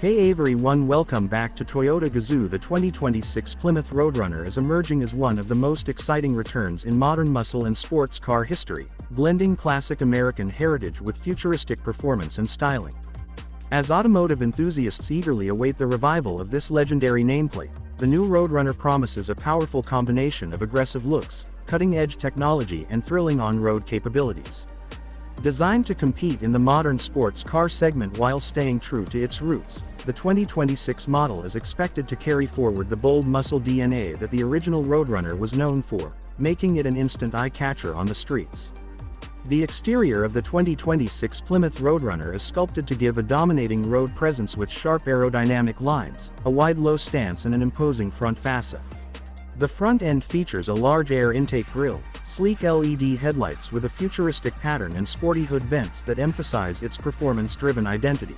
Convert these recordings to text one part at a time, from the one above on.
Hey everyone, welcome back to Toyota Gazoo. The 2026 Plymouth Roadrunner is emerging as one of the most exciting returns in modern muscle and sports car history, blending classic American heritage with futuristic performance and styling. As automotive enthusiasts eagerly await the revival of this legendary nameplate, the new Roadrunner promises a powerful combination of aggressive looks, cutting-edge technology and thrilling on-road capabilities. Designed to compete in the modern sports car segment while staying true to its roots, the 2026 model is expected to carry forward the bold muscle DNA that the original Roadrunner was known for, making it an instant eye-catcher on the streets. The exterior of the 2026 Plymouth Roadrunner is sculpted to give a dominating road presence with sharp aerodynamic lines, a wide low stance and an imposing front fascia. The front end features a large air intake grille, sleek LED headlights with a futuristic pattern and sporty hood vents that emphasize its performance-driven identity.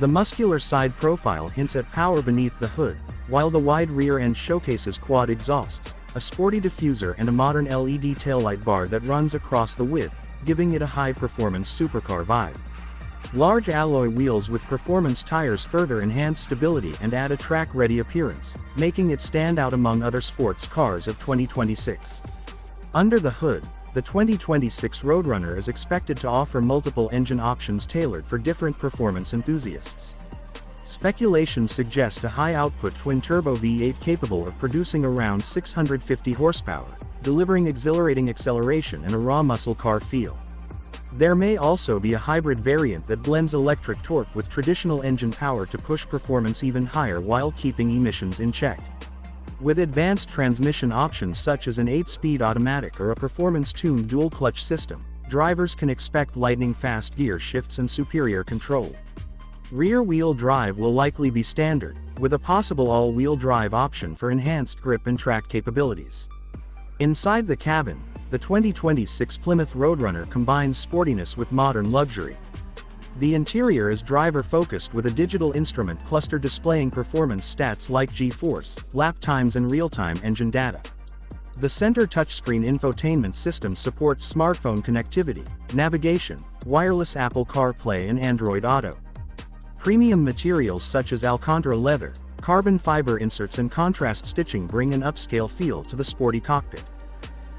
The muscular side profile hints at power beneath the hood, while the wide rear end showcases quad exhausts, a sporty diffuser and a modern LED taillight bar that runs across the width, giving it a high-performance supercar vibe. Large alloy wheels with performance tires further enhance stability and add a track-ready appearance, making it stand out among other sports cars of 2026. Under the hood, the 2026 Roadrunner is expected to offer multiple engine options tailored for different performance enthusiasts. Speculations suggest a high-output twin-turbo V8 capable of producing around 650 horsepower, delivering exhilarating acceleration and a raw muscle car feel. There may also be a hybrid variant that blends electric torque with traditional engine power to push performance even higher while keeping emissions in check. With advanced transmission options such as an 8-speed automatic or a performance-tuned dual-clutch system, drivers can expect lightning-fast gear shifts and superior control. Rear-wheel drive will likely be standard, with a possible all-wheel drive option for enhanced grip and track capabilities. Inside the cabin, the 2026 Plymouth Roadrunner combines sportiness with modern luxury. The interior is driver-focused with a digital instrument cluster displaying performance stats like G-force, lap times and real-time engine data. The center touchscreen infotainment system supports smartphone connectivity, navigation, wireless Apple CarPlay and Android Auto. Premium materials such as Alcantara leather, carbon fiber inserts and contrast stitching bring an upscale feel to the sporty cockpit.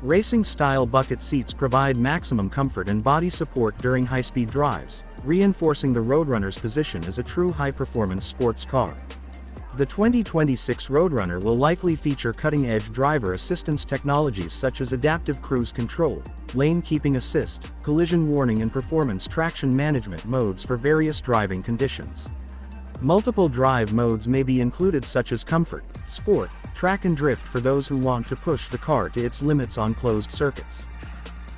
Racing-style bucket seats provide maximum comfort and body support during high-speed drives, reinforcing the Roadrunner's position as a true high-performance sports car. The 2026 Roadrunner will likely feature cutting-edge driver assistance technologies such as adaptive cruise control, lane keeping assist, collision warning and performance traction management modes for various driving conditions. Multiple drive modes may be included such as comfort, sport, track and drift for those who want to push the car to its limits on closed circuits.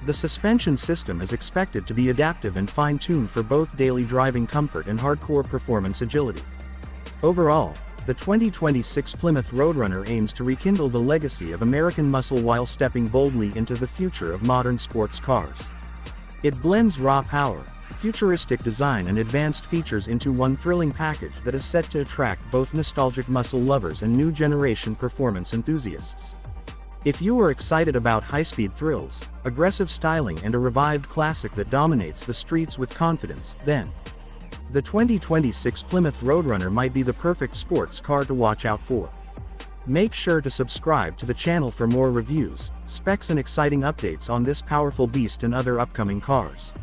The suspension system is expected to be adaptive and fine-tuned for both daily driving comfort and hardcore performance agility. Overall, the 2026 Plymouth Roadrunner aims to rekindle the legacy of American muscle while stepping boldly into the future of modern sports cars. It blends raw power, futuristic design and advanced features into one thrilling package that is set to attract both nostalgic muscle lovers and new generation performance enthusiasts. If you are excited about high-speed thrills, aggressive styling and a revived classic that dominates the streets with confidence, then the 2026 Plymouth Roadrunner might be the perfect sports car to watch out for. Make sure to subscribe to the channel for more reviews, specs and exciting updates on this powerful beast and other upcoming cars.